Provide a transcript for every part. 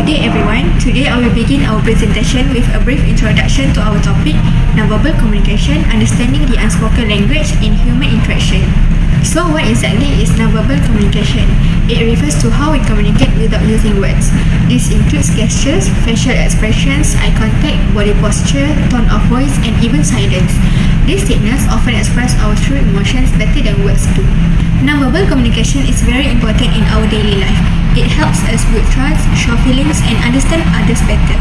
Good day everyone. Today I will begin our presentation with a brief introduction to our topic, Nonverbal Communication, Understanding the Unspoken Language in Human Interaction. So what exactly is nonverbal communication? It refers to how we communicate without using words. This includes gestures, facial expressions, eye contact, body posture, tone of voice, and even silence. These signals often express our true emotions better than words do. Nonverbal communication is very important in our daily life. It helps us build trust, show feelings, and understand others better.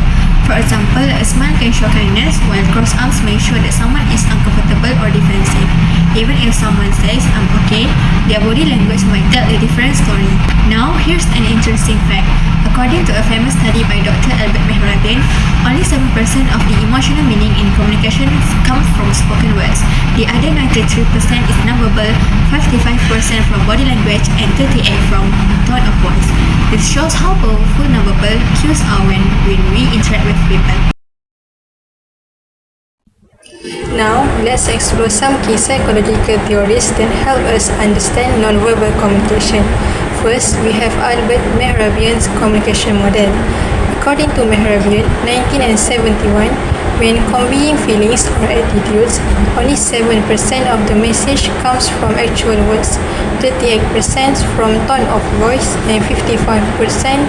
For example, a smile can show kindness, while crossed arms may show that someone is uncomfortable or defensive. Even if someone says, "I'm okay," their body language might tell a different story. Now, here's an interesting fact. According to a famous study by Dr. Albert Mehrabian, only 7% of the emotional meaning in communication comes from spoken words. The other 93% is nonverbal, 55% from body language, and 38% from tone of voice. This shows how powerful nonverbal cues are when we interact with people. Now, let's explore some key psychological theories that help us understand nonverbal communication. First, we have Albert Mehrabian's communication model. According to Mehrabian, 1971, when conveying feelings or attitudes, only 7% of the message comes from actual words, 38% from tone of voice, and 55%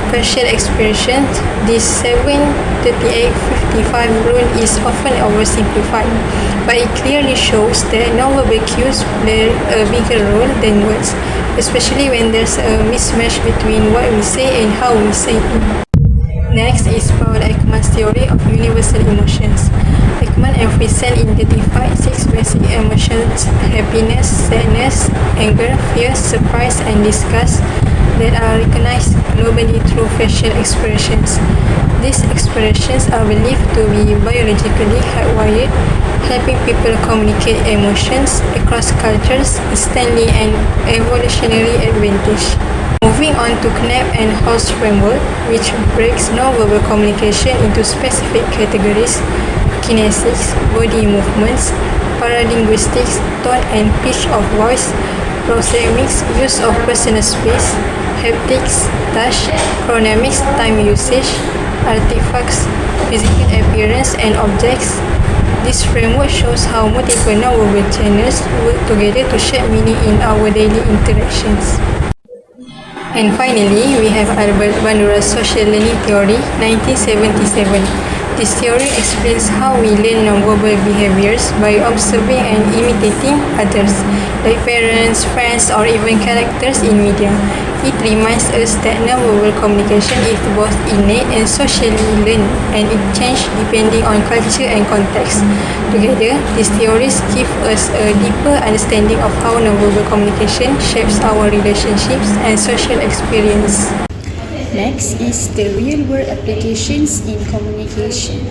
facial expressions. This 7-38-55 rule is often oversimplified, but it clearly shows that nonverbal cues play a bigger role than words, especially when there's a mismatch between what we say and how we say it. Next is Paul Ekman's theory of universal emotions. Ekman and Friesen identified 6 basic emotions: happiness, sadness, anger, fear, surprise, and disgust that are recognized globally through facial expressions. These expressions are believed to be biologically hardwired, helping people communicate emotions across cultures, instantly an evolutionary advantage. Moving on to Knapp and Hall's framework, which breaks nonverbal communication into specific categories: kinesics, body movements, paralinguistics, tone and pitch of voice, proxemics, use of personal space, haptics, touch, chronemics, time usage, artifacts, physical appearance, and objects. This framework shows how multiple nonverbal channels work together to shape meaning in our daily interactions. And finally, we have Albert Bandura's social learning theory, 1977. This theory explains how we learn nonverbal behaviors by observing and imitating others, like parents, friends, or even characters in media. It reminds us that nonverbal communication is both innate and socially learned, and it changes depending on culture and context. Together, these theories give us a deeper understanding of how nonverbal communication shapes our relationships and social experience. Next is the real-world applications in communication.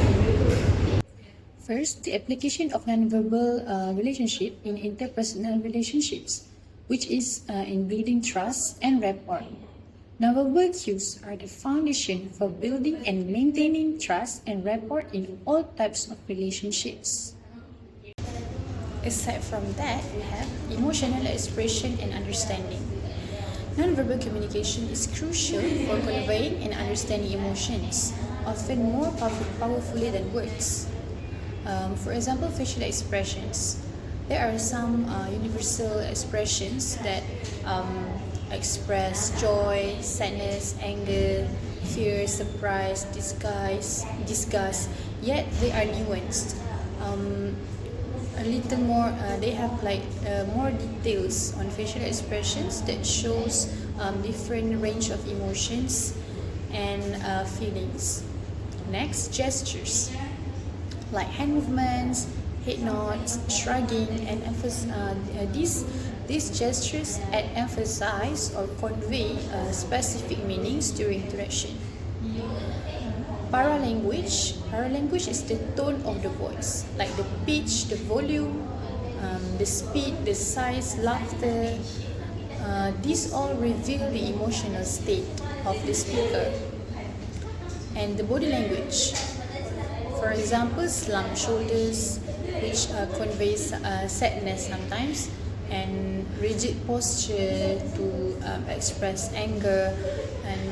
First, the application of nonverbal relationship in interpersonal relationships, which is in building trust and rapport. Nonverbal cues are the foundation for building and maintaining trust and rapport in all types of relationships. Aside from that, we have emotional expression and understanding. Nonverbal communication is crucial for conveying and understanding emotions, often more powerfully than words. For example, facial expressions. There are some universal expressions that express joy, sadness, anger, fear, surprise, disgust, yet they are nuanced. A little more, they have more details on facial expressions that shows different range of emotions and feelings. Next, gestures like hand movements, head nods, shrugging, and these gestures emphasize or convey specific meanings during interaction. Paralanguage is the tone of the voice, like the pitch, the volume, the speed, the size, laughter. These all reveal the emotional state of the speaker. And the body language, for example, slumped shoulders, which conveys sadness sometimes, and rigid posture to express anger, and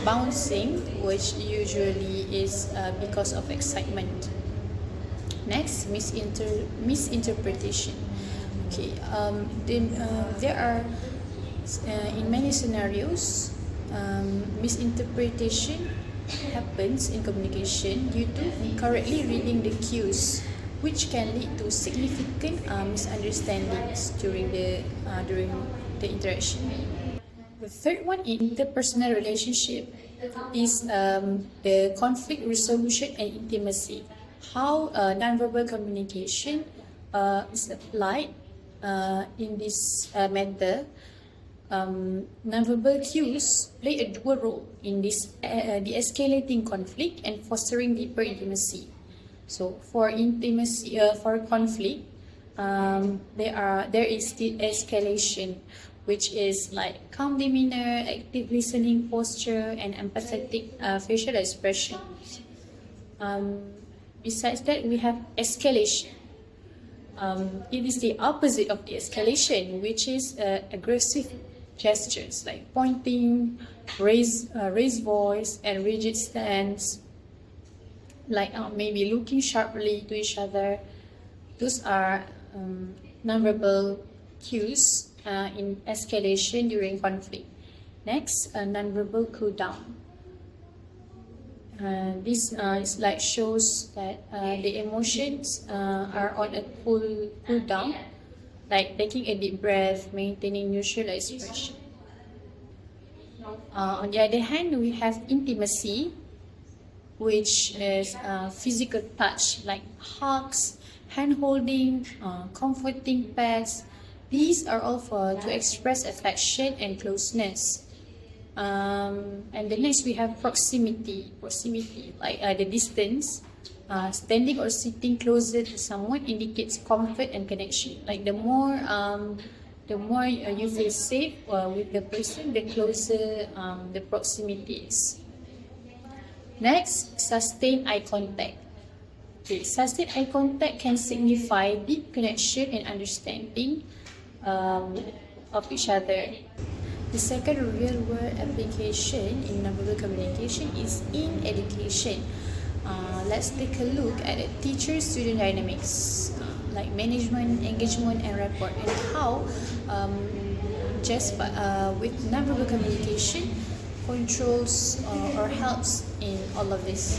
bouncing, which usually is because of excitement. Next, misinterpretation. Okay, there are in many scenarios, misinterpretation happens in communication due to incorrectly reading the cues, which can lead to significant misunderstandings during the interaction. The third one in interpersonal relationship is the conflict resolution and intimacy. How nonverbal communication is applied in this matter. Nonverbal cues play a dual role in this de-escalating conflict and fostering deeper intimacy. So for intimacy, for conflict, there is the escalation, which is like calm demeanor, active listening posture, and empathetic facial expressions. Besides that, we have escalation. It is the opposite of the escalation, which is aggressive gestures like pointing, raised voice, and rigid stance, like maybe looking sharply to each other. Those are nonverbal cues in escalation during conflict. Next, nonverbal cool down. This is like shows that the emotions are on a cool down, like taking a deep breath, maintaining neutral expression. On the other hand, we have intimacy, which is physical touch, like hugs, hand holding, comforting pets. These are all to express affection and closeness. And the next we have proximity, like the distance. Standing or sitting closer to someone indicates comfort and connection. Like the more you feel safe with the person, the closer the proximity is. Next, sustained eye contact. Okay, sustained eye contact can signify deep connection and understanding of each other. The second real-world application in nonverbal communication is in education. Let's take a look at the teacher-student dynamics, like management, engagement, and rapport, and how with nonverbal communication controls or helps in all of this.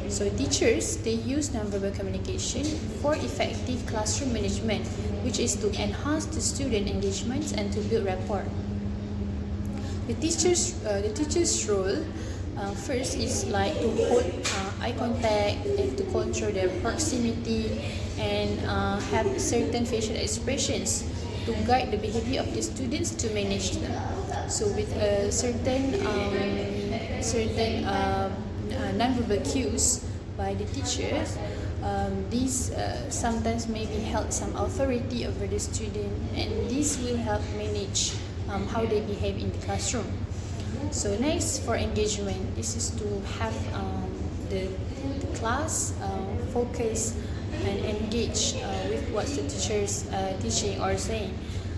So teachers, they use nonverbal communication for effective classroom management, which is to enhance the student engagement and to build rapport. The teacher's role first is like to hold eye contact and to control their proximity and have certain facial expressions to guide the behavior of the students to manage them. So with certain nonverbal cues by the teachers, these sometimes maybe held some authority over the student, and this will help manage how they behave in the classroom. So next, for engagement, this is to have the class focus and engage with what the teachers teaching or saying.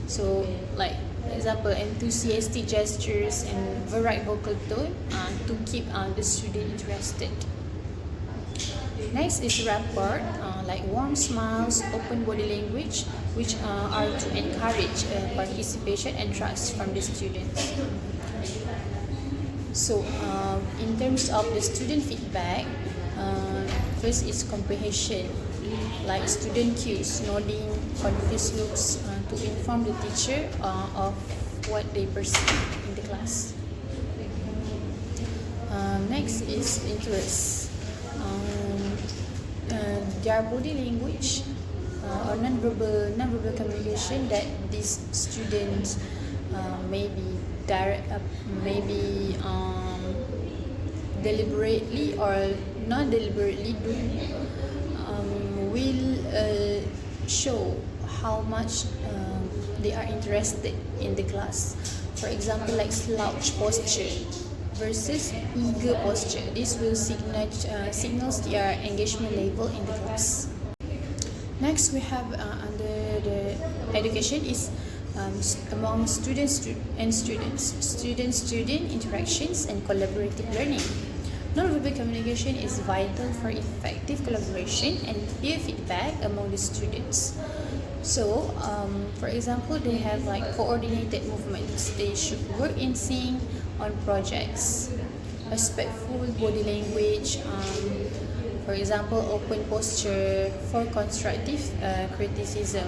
So like example, enthusiastic gestures and varied vocal tone to keep the student interested. Next is rapport, like warm smiles, open body language, which are to encourage participation and trust from the students. So in terms of the student feedback, first is comprehension, like student cues, nodding, confused looks to inform the teacher of what they perceive in the class. Next is interest. Their body language or non-verbal communication that these students deliberately or not deliberately do will show how much they are interested in the class. For example, like slouch posture versus eager posture. This will signals their engagement level in the class. Next, we have under the education is among students and students, student-student interactions and collaborative learning. Nonverbal communication is vital for effective collaboration and peer feedback among the students. So, for example, they have like coordinated movements. They should work in sync on projects. Respectful body language, for example, open posture for constructive criticism,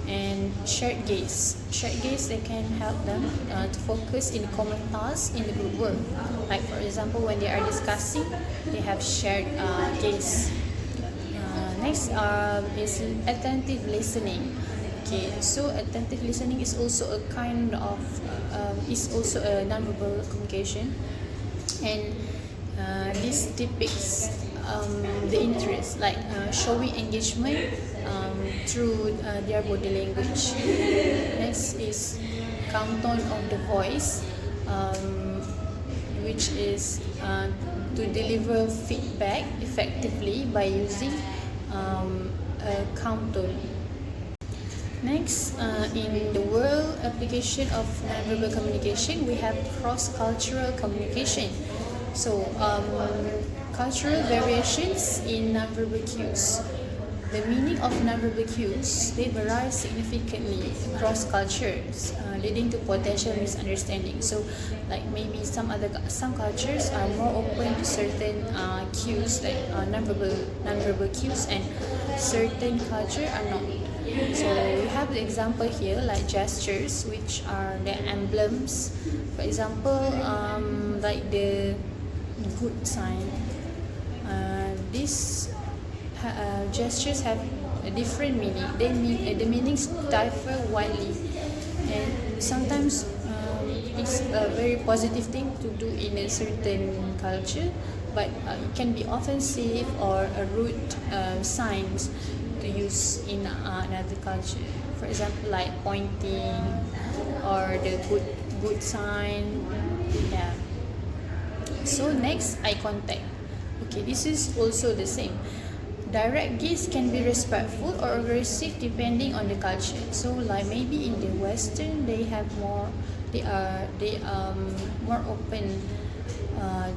and shared gaze. Shared gaze, they can help them to focus in common tasks in the group work. Like for example, when they are discussing, they have shared gaze. Next is attentive listening. Okay, so attentive listening is also a kind of is also a nonverbal communication, and this depicts the interest, like showing engagement through their body language. Next is count-on of the voice, which is to deliver feedback effectively by using a count-on. Next, in the world application of nonverbal communication, we have cross-cultural communication. So, cultural variations in nonverbal cues. The meaning of nonverbal cues, they vary significantly across cultures, leading to potential misunderstanding. So, like maybe some cultures are more open to certain cues, like nonverbal cues, and certain culture are not. So we have the example here, like gestures, which are the emblems. For example, like the good sign. These gestures have a different meaning. The meanings differ widely, and sometimes it's a very positive thing to do in a certain culture, but it can be offensive or a rude signs to use in another culture. For example, like pointing or the good sign. Yeah. So next, eye contact. Okay, this is also the same. Direct gaze can be respectful or aggressive depending on the culture. So like maybe in the Western, they are more open.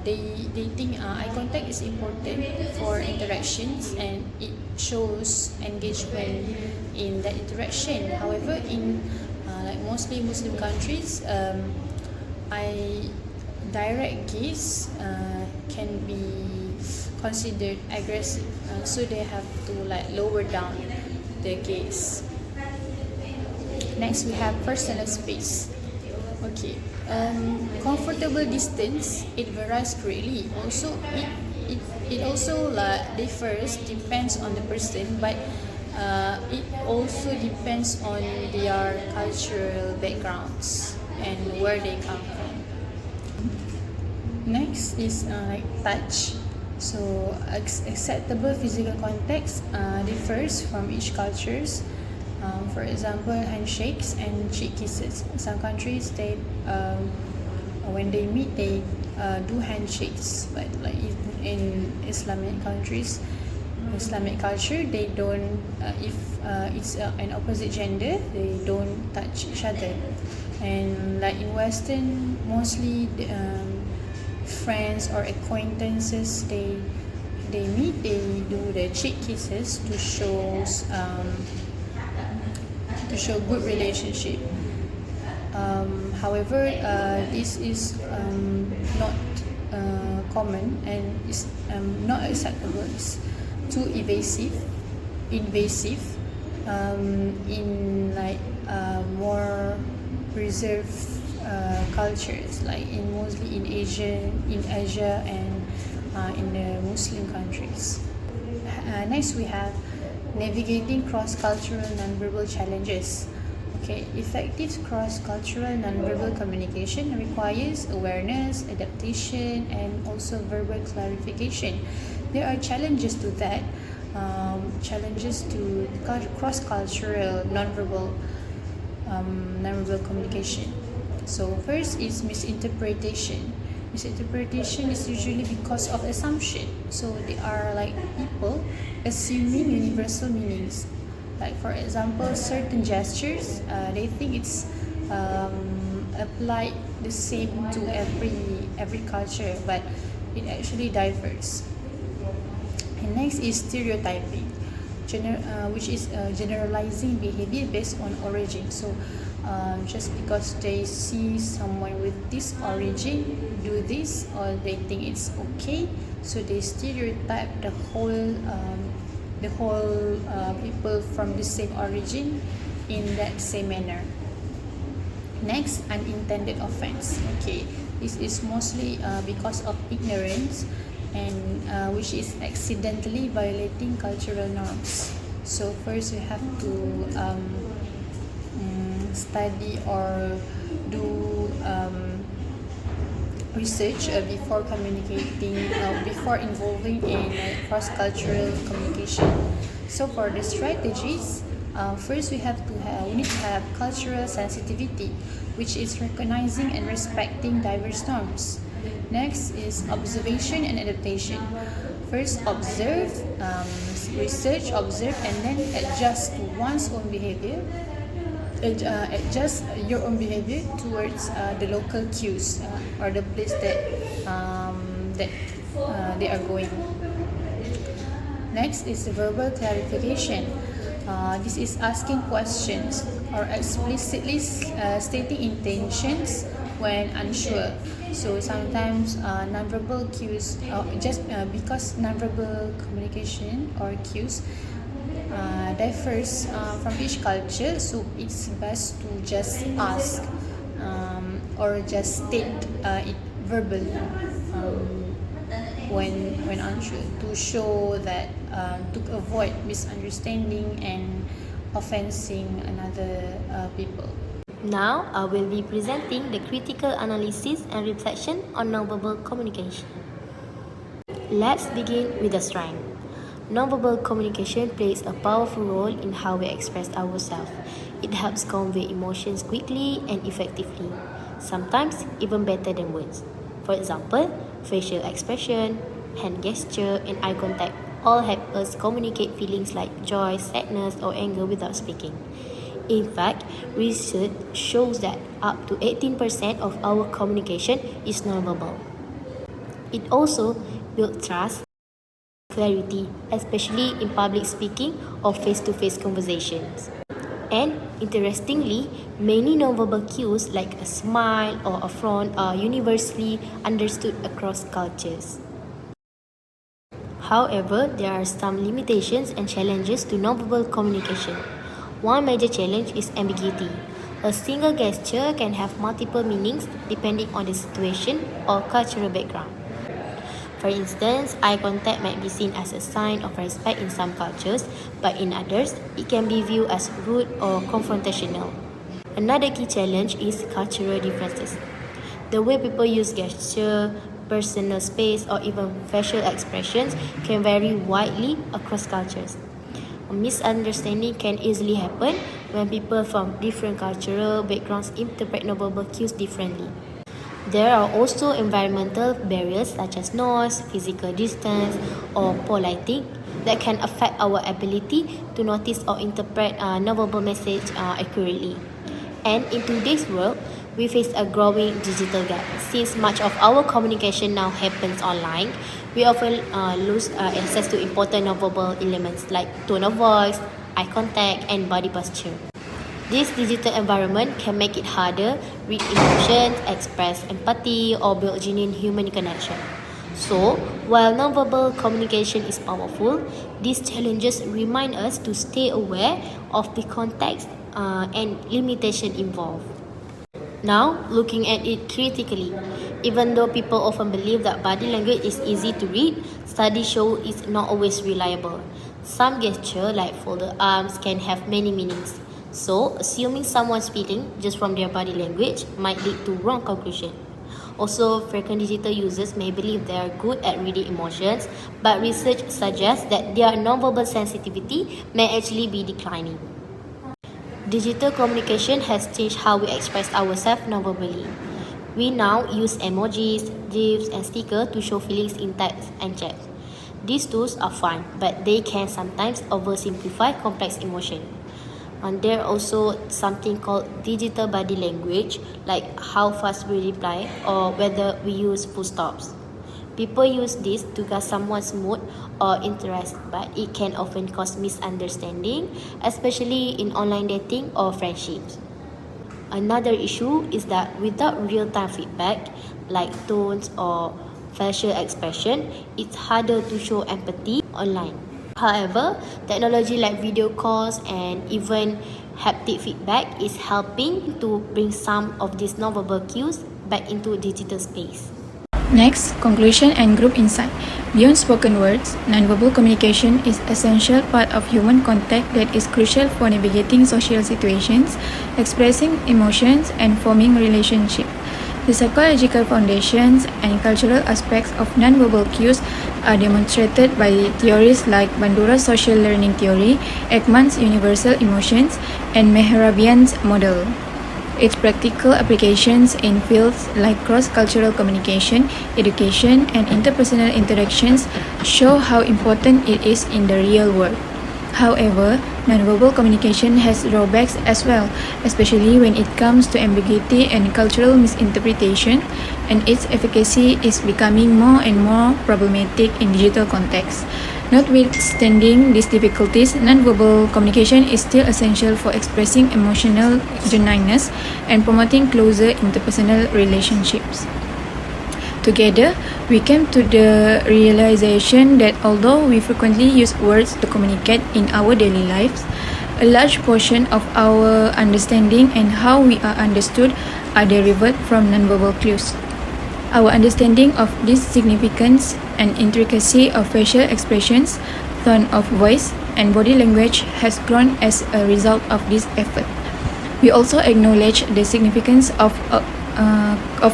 They think eye contact is important for interactions, and it shows engagement in that interaction. However, in like mostly Muslim countries, direct gaze can be considered aggressive, so they have to like lower down the gaze. Next, we have personal space. Okay, comfortable distance, it varies greatly. Also, it also differs, depends on the person, but it also depends on their cultural backgrounds and where they come from. Next is touch. So acceptable physical contact differs from each cultures. For example, handshakes and cheek kisses. Some countries, they when they meet, they do handshakes, but like in Islamic countries, Islamic culture, they don't. If it's an opposite gender, they don't touch each other. And like in Western, mostly friends or acquaintances, they meet, they do the cheek kisses to show good relationship. However, this is not common, and is not acceptable. It's too invasive in like more reserved cultures, like mostly in Asia and in the Muslim countries. Next, we have navigating cross-cultural nonverbal challenges. Okay, effective cross-cultural nonverbal communication requires awareness, adaptation, and also verbal clarification. There are challenges to that. Challenges to cross-cultural nonverbal communication. So first is misinterpretation. Misinterpretation is usually because of assumption. So they are like people assuming universal meanings. Like for example, certain gestures, they think it's applied the same to every culture, but it actually differs. And next is stereotyping, which is generalizing behavior based on origin. So just because they see someone with this origin do this, or they think it's okay, so they stereotype the whole people from the same origin in that same manner. Next, unintended offense. Okay, this is mostly because of ignorance, and which is accidentally violating cultural norms. So first we have to study or do research before communicating, before involving in cross-cultural communication. So for the strategies, first we need to have cultural sensitivity, which is recognizing and respecting diverse norms. Next is observation and adaptation. First observe, research, observe, and then adjust to one's own behavior. Adjust your own behavior towards the local cues or the place that they are going. Next is verbal clarification. This is asking questions or explicitly stating intentions when unsure. So sometimes nonverbal cues, just because nonverbal communication or cues differs from each culture, so it's best to just ask or just state it verbally when unsure, to show that to avoid misunderstanding and offending another people. Now, I will be presenting the critical analysis and reflection on nonverbal communication. Let's begin with the strength. Nonverbal communication plays a powerful role in how we express ourselves. It helps convey emotions quickly and effectively, sometimes even better than words. For example, facial expression, hand gesture, and eye contact all help us communicate feelings like joy, sadness, or anger without speaking. In fact, research shows that up to 18% of our communication is nonverbal. It also builds trust, clarity, especially in public speaking or face-to-face conversations. And interestingly, many nonverbal cues like a smile or a frown are universally understood across cultures. However, there are some limitations and challenges to nonverbal communication. One major challenge is ambiguity. A single gesture can have multiple meanings depending on the situation or cultural background. For instance, eye contact might be seen as a sign of respect in some cultures, but in others, it can be viewed as rude or confrontational. Another key challenge is cultural differences. The way people use gesture, personal space, or even facial expressions can vary widely across cultures. A misunderstanding can easily happen when people from different cultural backgrounds interpret nonverbal cues differently. There are also environmental barriers such as noise, physical distance, or poor lighting that can affect our ability to notice or interpret nonverbal message accurately. And in today's world, we face a growing digital gap. Since much of our communication now happens online, we often lose access to important nonverbal elements like tone of voice, eye contact, and body posture. This digital environment can make it harder to read emotions, express empathy, or build genuine human connection. So, while nonverbal communication is powerful, these challenges remind us to stay aware of the context and limitation involved. Now, looking at it critically, even though people often believe that body language is easy to read, studies show it's not always reliable. Some gestures, like folded arms, can have many meanings. So, assuming someone's feeling just from their body language might lead to wrong conclusion. Also, frequent digital users may believe they are good at reading emotions, but research suggests that their nonverbal sensitivity may actually be declining. Digital communication has changed how we express ourselves nonverbally. We now use emojis, GIFs, and stickers to show feelings in text and chat. These tools are fun, but they can sometimes oversimplify complex emotions. And there are also something called digital body language, like how fast we reply or whether we use full stops. People use this to gauge someone's mood or interest, but it can often cause misunderstanding, especially in online dating or friendships. Another issue is that without real-time feedback, like tones or facial expression, it's harder to show empathy online. However, technology like video calls and even haptic feedback is helping to bring some of these nonverbal cues back into digital space. Next, conclusion and group insight. Beyond spoken words, nonverbal communication is an essential part of human contact that is crucial for navigating social situations, expressing emotions, and forming relationships. The psychological foundations and cultural aspects of nonverbal cues are demonstrated by theories like Bandura's social learning theory, Ekman's universal emotions, and Mehrabian's model. Its practical applications in fields like cross-cultural communication, education, and interpersonal interactions show how important it is in the real world. However, nonverbal communication has drawbacks as well, especially when it comes to ambiguity and cultural misinterpretation, and its efficacy is becoming more and more problematic in digital contexts. Notwithstanding these difficulties, nonverbal communication is still essential for expressing emotional genuineness and promoting closer interpersonal relationships. Together, we came to the realization that although we frequently use words to communicate in our daily lives, a large portion of our understanding and how we are understood are derived from nonverbal clues. Our understanding of this significance and intricacy of facial expressions, tone of voice, and body language has grown as a result of this effort. We also acknowledge the significance of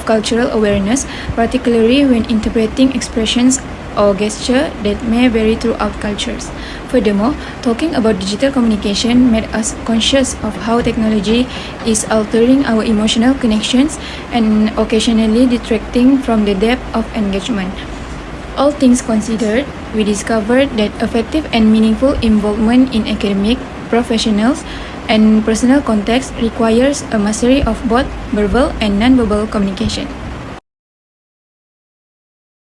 cultural awareness, particularly when interpreting expressions or gesture that may vary throughout cultures. Furthermore, talking about digital communication made us conscious of how technology is altering our emotional connections and occasionally detracting from the depth of engagement. All things considered, we discovered that effective and meaningful involvement in academic, professionals, and personal context requires a mastery of both verbal and nonverbal communication.